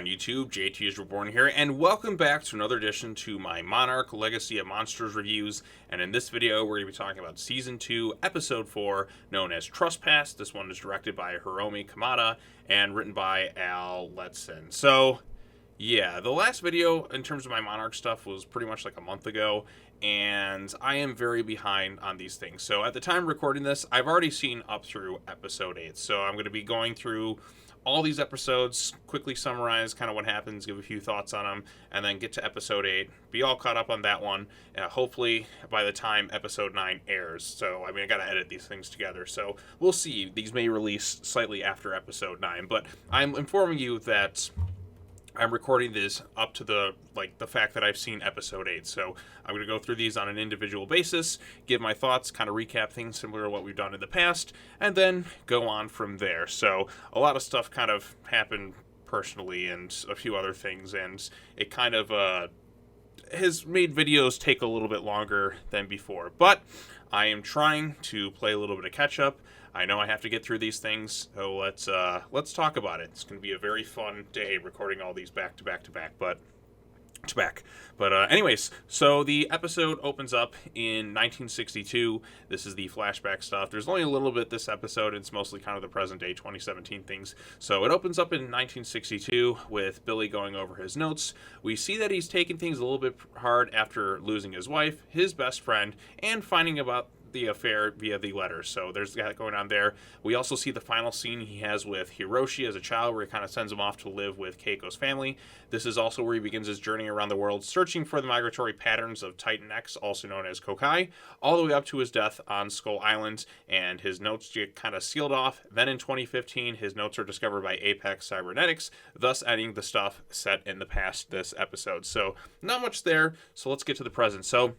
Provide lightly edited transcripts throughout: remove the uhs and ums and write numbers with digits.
on YouTube? JT is Reborn here, and welcome back to another edition to my Monarch Legacy of Monsters reviews. And in this video, we're going to be talking about Season 2, Episode 4, known as Trespass. This one is directed by Hiromi Kamada and written by Al Letson. So, yeah, the last video in terms of my Monarch stuff was pretty much like a month ago, and I am very behind on these things. So at the time of recording this, I've already seen up through Episode 8. So I'm going to be going through all these episodes, quickly summarize kind of what happens, give a few thoughts on them, and then get to Episode 8, be all caught up on that one, hopefully by the time Episode 9 airs. So, I mean, I gotta edit these things together, so we'll see. These may release slightly after Episode 9, but I'm informing you that I'm recording this up to the fact that I've seen Episode 8. So I'm going to go through these on an individual basis, give my thoughts, kind of recap things similar to what we've done in the past, and then go on from there. So a lot of stuff kind of happened personally and a few other things, and it kind of has made videos take a little bit longer than before. But I am trying to play a little bit of catch up. I know I have to get through these things, so let's talk about it. It's going to be a very fun day recording all these back to back to back, but anyways, so the episode opens up in 1962. This is the flashback stuff. There's only a little bit this episode. It's mostly kind of the present day 2017 things. So it opens up in 1962 with Billy going over his notes. We see that he's taking things a little bit hard after losing his wife, his best friend, and finding about the affair via the letters. So there's that going on there. We also see the final scene he has with Hiroshi as a child, where he kind of sends him off to live with Keiko's family. This is also where he begins his journey around the world, searching for the migratory patterns of Titan X, also known as Kokai, all the way up to his death on Skull Island, and his notes get kind of sealed off. Then in 2015, his notes are discovered by Apex Cybernetics, thus ending the stuff set in the past this episode. So not much there, so let's get to the present. So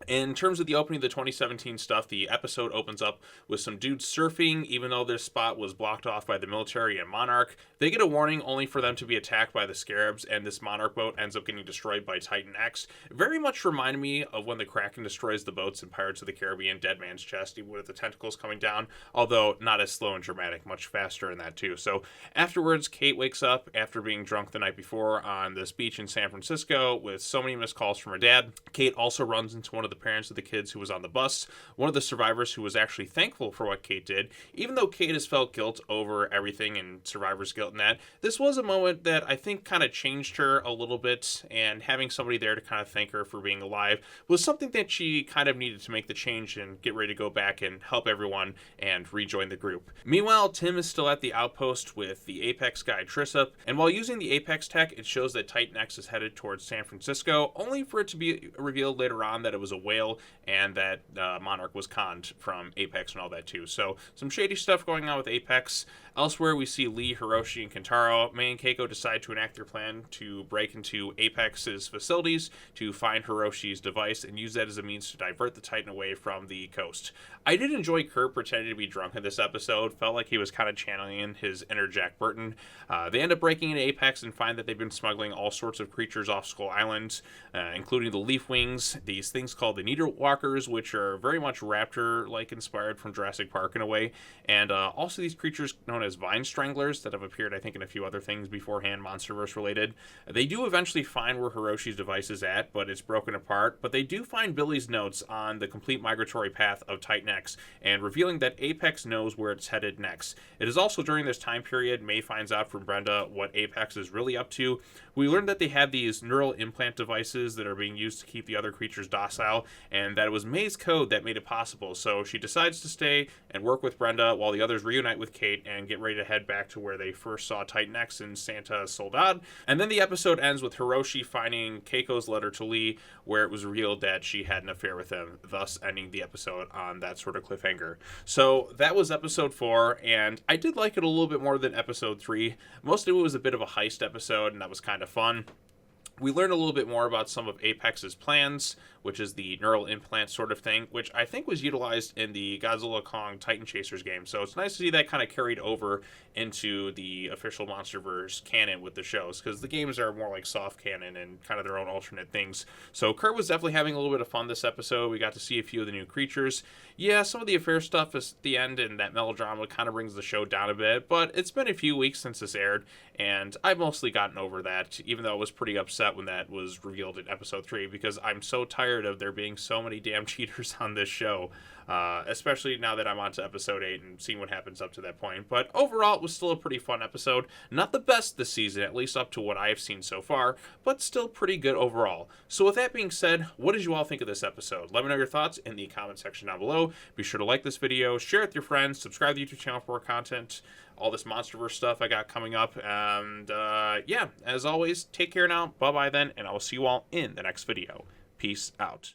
in terms of the opening of the 2017 stuff, the episode opens up with some dudes surfing. Even though their spot was blocked off by the military and Monarch, they get a warning only for them to be attacked by the Scarabs, and this Monarch boat ends up getting destroyed by Titan X. Very much reminded me of when the Kraken destroys the boats in Pirates of the Caribbean, Dead Man's Chest, even with the tentacles coming down, although not as slow and dramatic, much faster in that too. So afterwards, Kate wakes up after being drunk the night before on this beach in San Francisco with so many missed calls from her dad. Kate also runs into one of the parents of the kids who was on the bus, one of the survivors who was actually thankful for what Kate did. Even though Kate has felt guilt over everything and survivor's guilt and that, this was a moment that I think kind of changed her a little bit, and having somebody there to kind of thank her for being alive was something that she kind of needed to make the change and get ready to go back and help everyone and rejoin the group. Meanwhile, Tim is still at the outpost with the Apex guy Trisup, and while using the Apex tech, it shows that Titan X is headed towards San Francisco, only for it to be revealed later on that it was a whale and that Monarch was conned from Apex and all that too. So some shady stuff going on with Apex. Elsewhere, we see Lee, Hiroshi, and Kentaro. Mei and Keiko decide to enact their plan to break into Apex's facilities to find Hiroshi's device and use that as a means to divert the Titan away from the coast. I did enjoy Kurt pretending to be drunk in this episode. Felt like he was kind of channeling in his inner Jack Burton. They end up breaking into Apex and find that they've been smuggling all sorts of creatures off Skull Island, including the leaf wings, these things called the Needle Walkers, which are very much raptor-like inspired from Jurassic Park in a way, and also these creatures known as vine stranglers that have appeared, I think, in a few other things beforehand, Monsterverse related. They do eventually find where Hiroshi's device is at, but it's broken apart. But they do find Billy's notes on the complete migratory path of Titan X, and revealing that Apex knows where it's headed next. It is also during this time period May finds out from Brenda what Apex is really up to. We learned that they have these neural implant devices that are being used to keep the other creatures docile, and that it was May's code that made it possible. So she decides to stay and work with Brenda while the others reunite with Kate and get ready to head back to where they first saw Titan X in Santa Soldad. And then the episode ends with Hiroshi finding Keiko's letter to Lee, where it was revealed that she had an affair with him, thus ending the episode on that sort of cliffhanger. So that was episode 4, and I did like it a little bit more than episode 3. Most of it was a bit of a heist episode, and that was kind of fun. We learned a little bit more about some of Apex's plans, which is the neural implant sort of thing, which I think was utilized in the Godzilla Kong Titan Chasers game. So it's nice to see that kind of carried over into the official MonsterVerse canon with the shows, because the games are more like soft canon and kind of their own alternate things. So Kurt was definitely having a little bit of fun this episode. We got to see a few of the new creatures. Yeah, some of the affair stuff is at the end, and that melodrama kind of brings the show down a bit, but it's been a few weeks since this aired, and I've mostly gotten over that, even though I was pretty upset when that was revealed in episode 3, because I'm so tired of there being so many damn cheaters on this show, especially now that I'm on to episode 8 and seeing what happens up to that point. But overall, it was still a pretty fun episode. Not the best this season, at least up to what I have seen so far, but still pretty good overall. So with that being said, what did you all think of this episode? Let me know your thoughts in the comment section down below. Be sure to like this video, share it with your friends, subscribe to the YouTube channel for more content, all this MonsterVerse stuff I got coming up, and yeah, as always, take care now, bye-bye then, and I will see you all in the next video. Peace out.